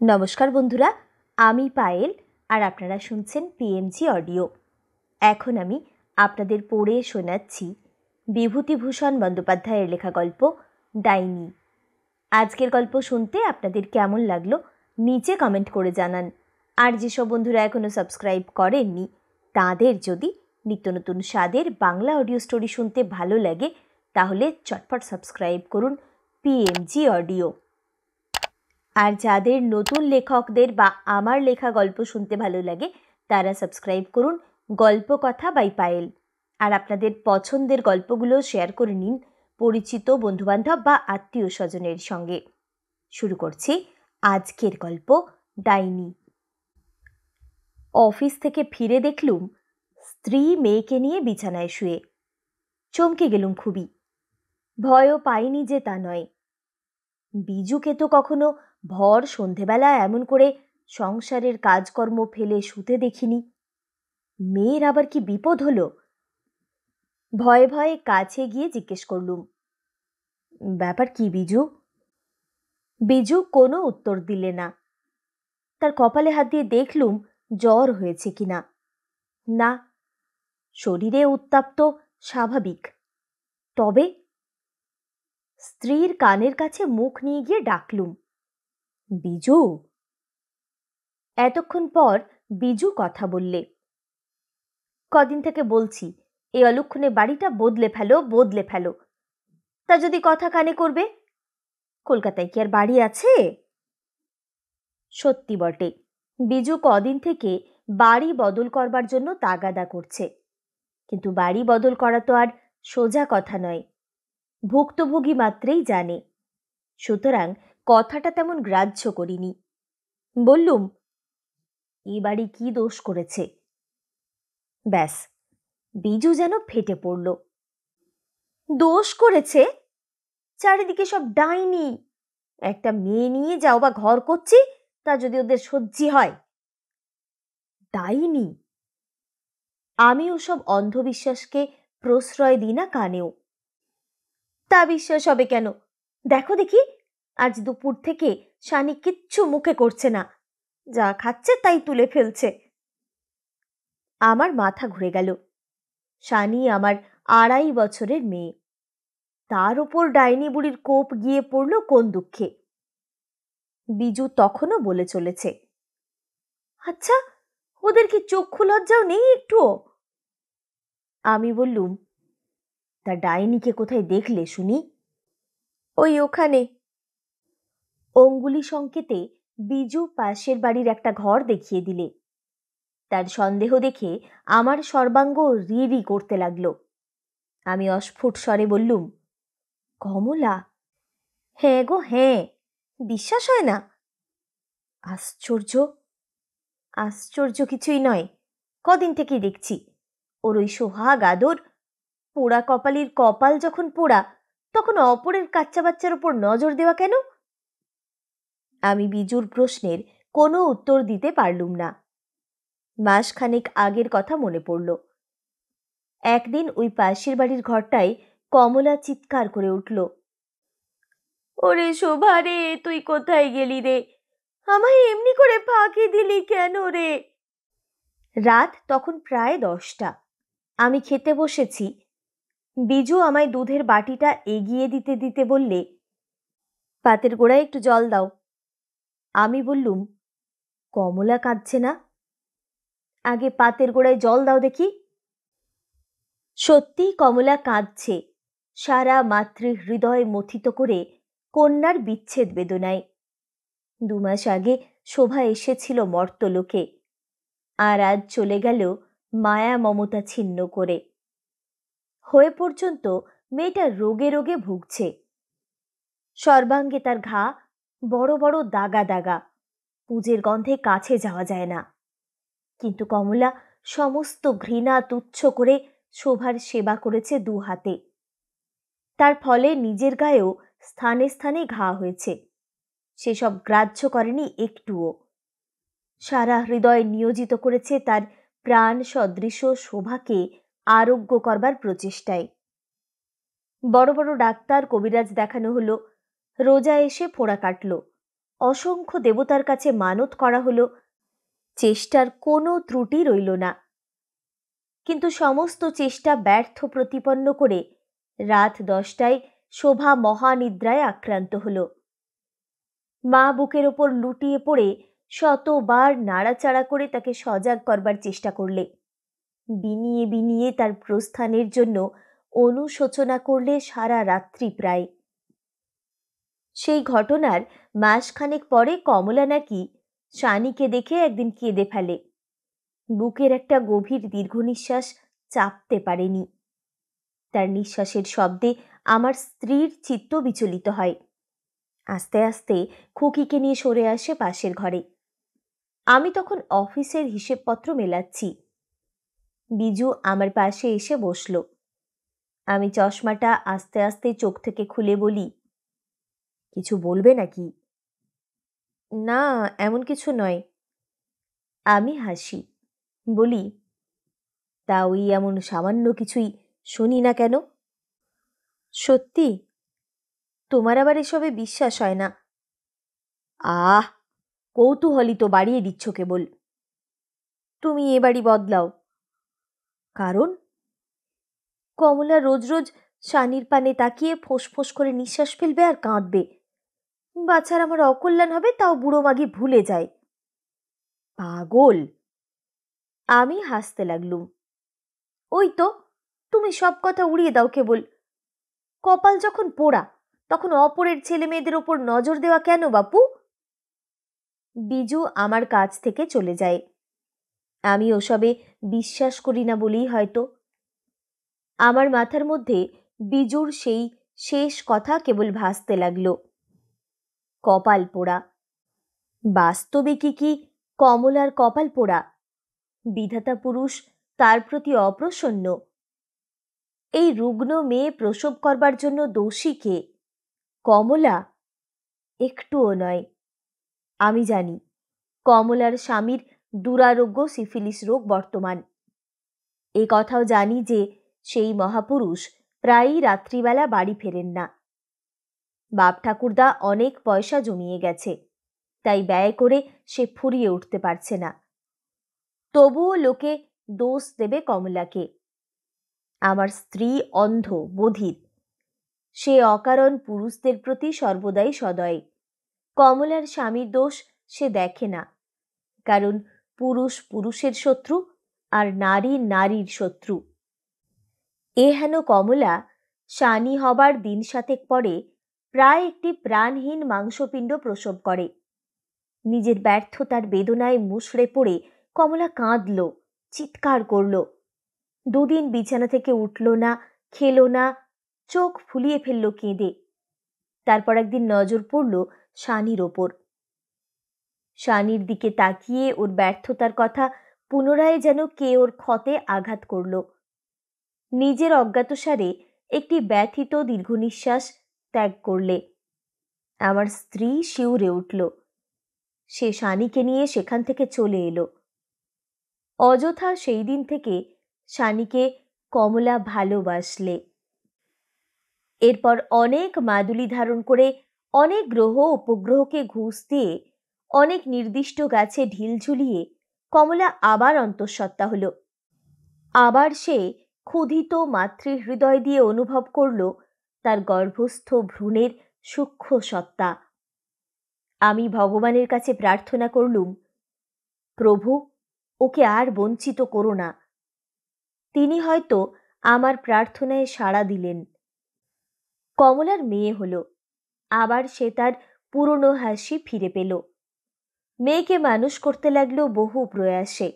নমস্কার বন্ধুরা, আমি পায়েল আর আপনারা শুনছেন পিএমজি অডিও। এখন আমি আপনাদের পড়ে শোনাচ্ছি বিভূতিভূষণ বন্দ্যোপাধ্যায়ের লেখা গল্প ডাইনি। আজকের গল্প শুনতে আপনাদের কেমন লাগলো নিচে কমেন্ট করে জানান। আর যেসব বন্ধুরা এখনও সাবস্ক্রাইব করেননি তাদের যদি নিত্য নতুন স্বাদের বাংলা অডিও স্টোরি শুনতে ভালো লাগে তাহলে চটপট সাবস্ক্রাইব করুন পিএমজি অডিও। আর যাদের নতুন লেখকদের বা আমার লেখা গল্প শুনতে ভালো লাগে তারা সাবস্ক্রাইব করুন গল্পকথা বাই পায়েল। আর আপনাদের পছন্দের গল্পগুলো শেয়ার করে নিন পরিচিত বন্ধুবান্ধব বা আত্মীয় স্বজনের সঙ্গে। শুরু করছি আজকের গল্প ডাইনি। অফিস থেকে ফিরে দেখলুম স্ত্রী মেয়েকে নিয়ে বিছানায় শুয়ে। চমকে গেলুম খুবই। ভয়ও পাইনি যে তা নয়। বিজুকে তো কখনো ভর সন্ধেবেলা এমন করে সংসারের কাজকর্ম ফেলে শুতে দেখিনি। মেয়ের আবার কি বিপদ হলো? ভয়ে ভয়ে কাছে গিয়ে জিজ্ঞেস করলুম, ব্যাপার কি বিজু? বিজু কোনো উত্তর দিলে না। তার কপালে হাত দিয়ে দেখলুম জ্বর হয়েছে কিনা। না, শরীরে উত্তাপ তো স্বাভাবিক। তবে স্ত্রীর কানের কাছে মুখ নিয়ে গিয়ে ডাকলুম, বিজু। এতক্ষণ পর বিজু কথা বললে, কদিন থেকে বলছি এই অলক্ষণে বাড়িটা বদলে ফেলো। তা যদি কথা কানে করবে, কলকাতায় কি আর বাড়ি আছে? সত্যি বটে, বিজু কদিন থেকে বাড়ি বদল করবার জন্য তাগাদা করছে। কিন্তু বাড়ি বদল করা তো আর সোজা কথা নয়, ভুক্তভোগী মাত্রেই জানে। সুতরাং কথাটা তেমন গ্রাহ্য করিনি। বললুম, এই বাড়ি কি দোষ করেছে? ব্যাস, বিজু যেন ফেটে পড়ল। দোষ করেছে? চারিদিকে সব ডাইনি। একটা মেয়ে নিয়ে যাও বা ঘর করছি, তা যদি ওদের সহ্যি হয়। ডাইনি? আমি ওসব অন্ধবিশ্বাসকে প্রশ্রয় দিই না কানেও। তা বিশ্বাস হবে কেন? দেখো দেখি, আজ দুপুর থেকে শানি কিচ্ছু মুখে করছে না, যা খাচ্ছে তাই তুলে ফেলছে। আমার মাথা ঘুরে গেল। শানি আমার 2.5 বছরের মেয়ে, তার উপর ডাইনি বুড়ির কোপ গিয়ে পড়ল কোন দুঃখে। বিজু তখনও বলে চলেছে, আচ্ছা, ওদের কি চক্ষু লজ্জাও নেই একটুও? আমি বললুম, তা ডাইনিকে কোথায় দেখলে শুনি? ওই ওখানে। অঙ্গুলি সংকেতে বিজু পাশের বাড়ির একটা ঘর দেখিয়ে দিলে। তার সন্দেহ দেখে আমার সর্বাঙ্গ রি করতে লাগলো। আমি অস্ফুট স্বরে বললুম, কমলা? হ্যাঁ গো হ্যাঁ, বিশ্বাস হয় না? আশ্চর্য। আশ্চর্য কিছুই নয়, কদিন থেকেই দেখছি ওর ওই সোহাগ আদর। পোড়া কপালির কপাল যখন পোড়া, তখন অপরের কাচ্চা বাচ্চার উপর নজর দেওয়া কেন? আমি বিজুর প্রশ্নের কোনো উত্তর দিতে পারলুম না। মাসখানেক আগের কথা মনে পড়ল। একদিন ওই পাশের বাড়ির ঘরটায় কমলা চিৎকার করে উঠল, ওরে শোভা রে, তুই কোথায় গেলি রে? আমায় এমনি করে ফাঁকি দিলি কেন রে? রাত তখন প্রায় 10টা। আমি খেতে বসেছি। বিজু আমায় দুধের বাটিটা এগিয়ে দিতে দিতে বললে, পাতের গোড়ায় একটু জল দাও। আমি বললুম, কমলা কাঁদছে না? আগে পাতের গোড়ায় জল দাও দেখি। সত্যি কমলা কাঁদছে, সারা মাতৃ হৃদয় মথিত করে কন্যার বিচ্ছেদ বেদনায়। 2 মাস আগে শোভা এসেছিল মর্তলোকে, আর আজ চলে গেল মায়া মমতা ছিন্ন করে। হয়ে পর্যন্ত মেয়েটা রোগে রোগে ভুগছে। সর্বাঙ্গে তার ঘা, বড় বড় দাগা দাগা, পুজের গন্ধে কাছে যাওয়া যায় না। কিন্তু কমলা সমস্ত ঘৃণা তুচ্ছ করে শোভার সেবা করেছে 2 হাতে। তার ফলে নিজের গায়েও স্থানে স্থানে ঘা হয়েছে, সেসব গ্রাহ্য করেনি একটুও। সারা হৃদয় নিয়োজিত করেছে তার প্রাণ সদৃশ শোভাকে আরোগ্য করবার প্রচেষ্টায়। বড় বড় ডাক্তার কবিরাজ দেখানো হলো, রোজা এসে ফোঁড়া কাটল, অসংখ্য দেবতার কাছে মানত করা হলো, চেষ্টার কোনো ত্রুটি রইল না। কিন্তু সমস্ত চেষ্টা ব্যর্থ প্রতিপন্ন করে রাত 10টায় শোভা মহানিদ্রায় আক্রান্ত হল। মা বুকের ওপর লুটিয়ে পড়ে শতবার নাড়াচাড়া করে তাকে সজাগ করবার চেষ্টা করলে, বিনিয়ে বিনিয়ে তার প্রস্থানের জন্য অনুশোচনা করলে সারা রাত্রি প্রায়। সেই ঘটনার মাসখানেক পরে কমলা নাকি শানিকে দেখে একদিন কেঁদে ফেলে। বুকের একটা গভীর দীর্ঘ নিঃশ্বাস চাপতে পারেনি। তার নিঃশ্বাসের শব্দে আমার স্ত্রীর চিত্ত বিচলিত হয়। আস্তে আস্তে খুকিকে নিয়ে সরে আসে পাশের ঘরে। আমি তখন অফিসের হিসেবপত্র মেলাচ্ছি। বিজু আমার পাশে এসে বসল। আমি চশমাটা আস্তে আস্তে চোখ থেকে খুলে বলি, কিছু বলবে নাকি? না, এমন কিছু নয়। আমি হাসি, বলি, তা ওই এমন সামান্য কিছুই শুনি না কেন? সত্যি? তোমার আবার এসবে বিশ্বাস হয় না? আহ, কৌতূহলী তো বাড়িয়ে দিচ্ছ কেবল। তুমি এ বাড়ি বদলাও। কারণ? কমলা রোজ রোজ শানির পানে তাকিয়ে ফোঁস করে নিঃশ্বাস ফেলবে আর কাঁদবে। বাছার আমার অকল্যাণ হবে, তাও বুড়ো মাগি ভুলে যায়। পাগল! আমি হাসতে লাগলুম। ওই তো, তুমি সব কথা উড়িয়ে দাও কেবল। কপাল যখন পোড়া, তখন অপরের ছেলে মেয়েদের ওপর নজর দেওয়া কেন বাপু? বিজু আমার কাছ থেকে চলে যায়। আমি ওসবে বিশ্বাস করি না বলেই হয়তো। আমার মাথার মধ্যে বিজুর সেই শেষ কথা কেবল ভাসতে লাগলো। কপাল পোড়া। বাস্তবে কি কমলার কপাল পোড়া? বিধাতা পুরুষ তার প্রতি অপ্রসন্ন? এই রুগ্ন মেয়ে প্রসব করবার জন্য দোষী কে? কমলা? একটুও নয়। আমি জানি কমলার স্বামীর দুরারোগ্য সিফিলিস রোগ বর্তমান। এ কথাও জানি যে সেই মহাপুরুষ প্রায়ই রাত্রিবেলা বাড়ি ফেরেন না। বাপ ঠাকুরদা অনেক পয়সা জমিয়ে গেছে, তাই ব্যয় করে সে ফুরিয়ে উঠতে পারছে না। তবুও লোকে দোষ দেবে কমলাকে। আমার স্ত্রী অন্ধ, বধির। সে অকারণ পুরুষদের প্রতি সর্বদাই সদয়। কমলার স্বামীর দোষ সে দেখে না, কারণ পুরুষ পুরুষের শত্রু আর নারী নারীর শত্রু। এ হেন কমলা শানি হবার দিন সাতেক পরে প্রায় একটি প্রাণহীন মাংসপিণ্ড প্রসব করে। নিজের ব্যর্থতার বেদনায় মুষড়ে পড়ে কমলা কাঁদল, চিৎকার করল। দুদিন বিছানা থেকে উঠল না, খেলো না, চোখ ফুলিয়ে ফেলল কেঁদে। তারপর একদিন নজর পড়ল শানির ওপর। শানির দিকে তাকিয়ে ওর ব্যর্থতার কথা পুনরায় যেন কে ওর ক্ষতে আঘাত করল। নিজের অজ্ঞাতসারে একটি ব্যথিত দীর্ঘ নিঃশ্বাস ত্যাগ করলে। আমার স্ত্রী শিউরে উঠল। সে শানিকে নিয়ে সেখান থেকে চলে এলো। অযথা সেই দিন থেকে শানিকে কমলা ভালোবাসলে। এরপর অনেক মাদুলি ধারণ করে, অনেক গ্রহ উপগ্রহকে ঘুষ দিয়ে, অনেক নির্দিষ্ট গাছে ঢিল ঝুলিয়ে কমলা আবার অন্তঃসত্ত্বা হল। আবার সে ক্ষুধিত মাতৃহৃদয় দিয়ে অনুভব করল তার গর্ভস্থ ভ্রূণের সূক্ষ্ম সত্তা। আমি ভগবানের কাছে প্রার্থনা করলুম, প্রভু, ওকে আর বঞ্চিত করো না। তিনি হয়তো আমার প্রার্থনায় সাড়া দিলেন। কমলার মেয়ে হলো। আবার সে তার পুরনো হাসি ফিরে পেল। মেয়েকে মানুষ করতে লাগলো বহু প্রয়াসে।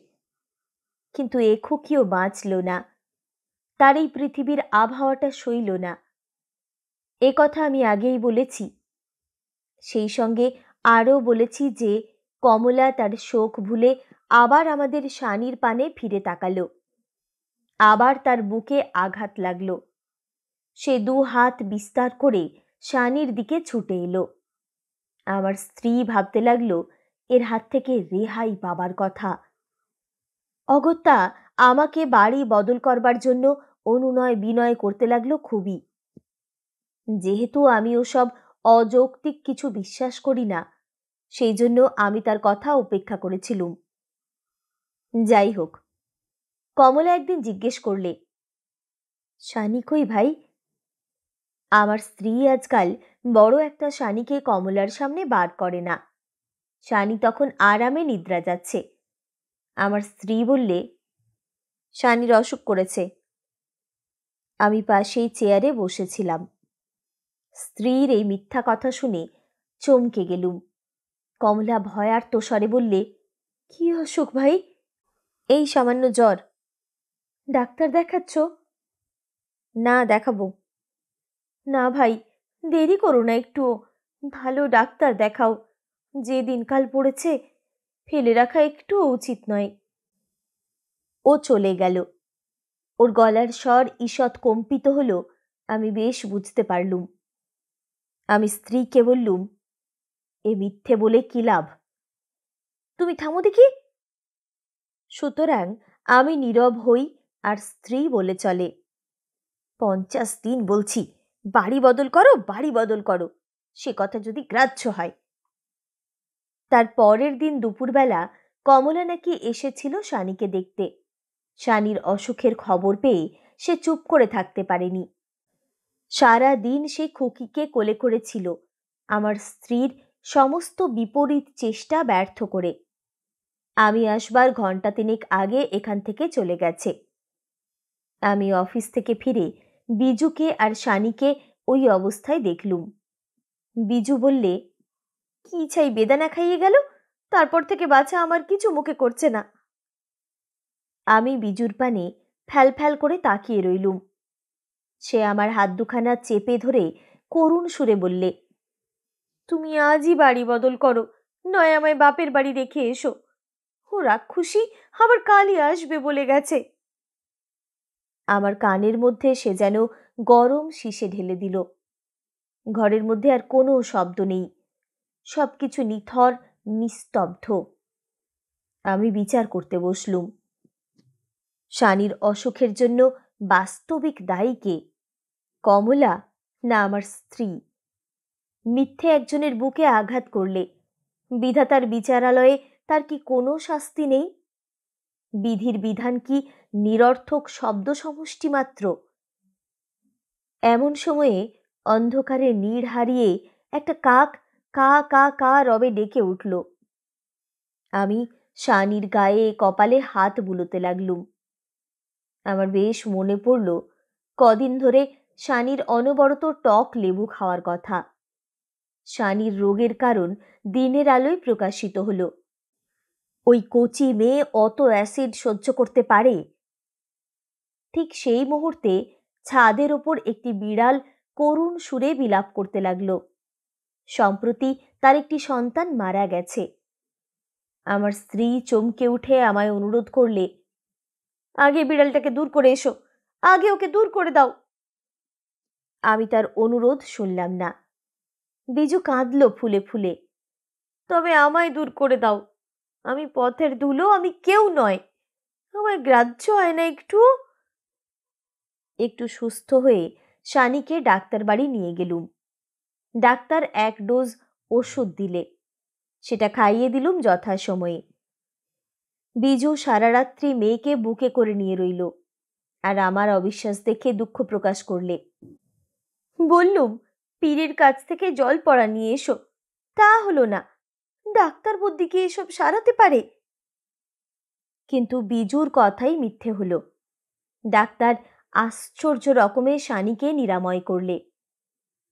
কিন্তু এ খুকিও বাঁচল না। তার এই পৃথিবীর আবহাওয়াটা সইল না। এ কথা আমি আগেই বলেছি। সেই সঙ্গে আরও বলেছি যে কমলা তার শোক ভুলে আবার আমাদের শানির পানে ফিরে তাকালো। আবার তার বুকে আঘাত লাগলো। সে 2 হাত বিস্তার করে শানির দিকে ছুটে এলো। আমার স্ত্রী ভাবতে লাগলো এর হাত থেকে রেহাই পাবার কথা। অগত্যা আমাকে বাড়ি বদল করবার জন্য অনুনয় বিনয় করতে লাগলো খুবই। যেহেতু আমি ওসব অযৌক্তিক কিছু বিশ্বাস করি না, সেই জন্য আমি তার কথা উপেক্ষা করেছিলুম। যাই হোক, কমলা একদিন জিজ্ঞেস করলে, শানি কই ভাই? আমার স্ত্রী আজকাল বড় একটা শানিকে কমলার সামনে বার করে না। শানি তখন আরামে নিদ্রা যাচ্ছে। আমার স্ত্রী বললে, শানির অসুখ করেছে। আমি পাশেই চেয়ারে বসেছিলাম। স্ত্রীর এই মিথ্যা কথা শুনে চমকে গেলুম। কমলা ভয়ার্ত স্বরে বললে, কি অসুখ ভাই? এই সামান্য জ্বর। ডাক্তার দেখাচ্ছ? না, দেখাবো। না ভাই, দেরি করো না একটুও, ভালো ডাক্তার দেখাও। যে দিনকাল পড়েছে, ফেলে রাখা একটুও উচিত নয়। ও চলে গেল। ওর গলার স্বর ঈষৎ কম্পিত হলো, আমি বেশ বুঝতে পারলুম। আমি স্ত্রীকে বললুম, এ মিথ্যে বলে কি লাভ? তুমি থামো দেখি। সুতরাং আমি নীরব হই, আর স্ত্রী বলে চলে, 50 দিন বলছি, বাড়ি বদল করো, বাড়ি বদল করো, সে কথা যদি গ্রাহ্য হয়। তার পরের দিন দুপুরবেলা কমলা নাকি এসেছিল শানিকে দেখতে। শানির অসুখের খবর পেয়ে সে চুপ করে থাকতে পারেনি। সারা দিন সে খুকিকে কোলে করেছিল, আমার স্ত্রীর সমস্ত বিপরীত চেষ্টা ব্যর্থ করে। আমি আসবার ঘণ্টা তিনেক আগে এখান থেকে চলে গেছে। আমি অফিস থেকে ফিরে বিজুকে আর শানিকে ওই অবস্থায় দেখলুম। বিজু বললে, কি চাই বেদানা খাইয়ে গেল, তারপর থেকে বাছা আমার কিছু মুখে করছে না। আমি বিজুর পানে ফ্যাল ফ্যাল করে তাকিয়ে রইলুম। সে আমার হাত দুখানা চেপে ধরে করুণ সুরে বললে, তুমি আজই বাড়ি বদল করো, নয় আমায় বাপের বাড়ি রেখে এসো। ও রাক্ষুসী আবার কালই আসবে বলে গেছে। আমার কানের মধ্যে সে যেন গরম শিশে ঢেলে দিল। ঘরের মধ্যে আর কোনো শব্দ নেই, সবকিছু নিথর, নিস্তব্ধ। আমি বিচার করতে বসলুম, শানির অসুখের জন্য বাস্তবিক দায়ী কে? কমলা না আমার স্ত্রী? মিথ্যে একজনের বুকে আঘাত করলে বিধাতার বিচারালয়ে তার কি কোনো শাস্তি নেই? বিধির বিধান কি নিরর্থক শব্দ সমষ্টি মাত্র? এমন সময়ে অন্ধকারে নীড় হারিয়ে একটা কাক কা কা কা রবে ডেকে উঠল। আমি শানির গায়ে কপালে হাত বুলোতে লাগলুম। আমার বেশ মনে পড়ল কদিন ধরে শানির অনবরত টক লেবু খাওয়ার কথা। শানির রোগের কারণ দিনের আলোয় প্রকাশিত হল। ওই কচি মেয়ে অত অ্যাসিড সহ্য করতে পারে? ঠিক সেই মুহূর্তে ছাদের ওপর একটি বিড়াল করুণ সুরে বিলাপ করতে লাগল। সম্প্রতি তার একটি সন্তান মারা গেছে। আমার স্ত্রী চমকে উঠে আমায় অনুরোধ করলে, আগে বিড়ালটাকে দূর করে এসো, আগে ওকে দূর করে দাও। আমি তার অনুরোধ শুনলাম না। বিজু কাঁদল ফুলে ফুলে, তবে আমায় দূর করে দাও, আমি পথের ধুলো, আমি কেউ নয়, আমায় গ্রাহ্য হয় না একটু। একটু সুস্থ হয়ে শানিকে ডাক্তার বাড়ি নিয়ে গেলুম। ডাক্তার 1 ডোজ ওষুধ দিলে, সেটা খাইয়ে দিলুম যথাসময়ে। বিজু সারা রাত্রি মেয়েকে বুকে করে নিয়ে রইল, আর আমার অবিশ্বাস দেখে দুঃখ প্রকাশ করলে। বললুম, পীরের কাছ থেকে জল পড়া নিয়ে এসো, তা হলো না। ডাক্তার বুদ্ধি কি এসব সারাতে পারে? কিন্তু বিজুর কথাই মিথ্যে হলো। ডাক্তার আশ্চর্য রকমের শানিকে নিরাময় করলে।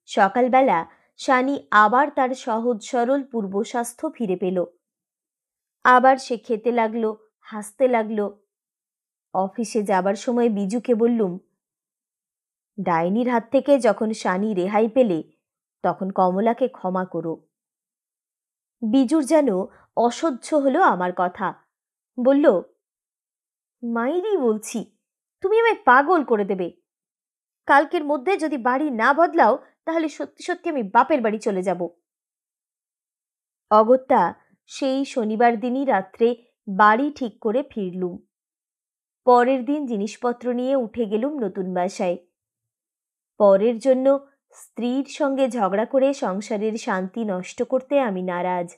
সকালবেলা শানি আবার তার সহজ সরল পূর্ব স্বাস্থ্য ফিরে পেল। আবার সে খেতে লাগলো, হাসতে লাগলো। অফিসে যাবার সময় বিজুকে বললুম, ডাইনির হাত থেকে যখন শানি রেহাই পেলে তখন কমলাকে ক্ষমা করো। বিজুর যেন অসহ্য হলো আমার কথা। বলল, মাইরি বলছি, তুমি আমায় পাগল করে দেবে। কালকের মধ্যে যদি বাড়ি না বদলাও তাহলে সত্যি সত্যি আমি বাপের বাড়ি চলে যাব। অগত্যা সেই শনিবার দিনই রাত্রে বাড়ি ঠিক করে ফিরলুম। পরের দিন জিনিসপত্র নিয়ে উঠে গেলুম নতুন বাসায়। পরের জন্য স্ত্রীর সঙ্গে ঝগড়া করে সংসারের শান্তি নষ্ট করতে আমি নারাজ।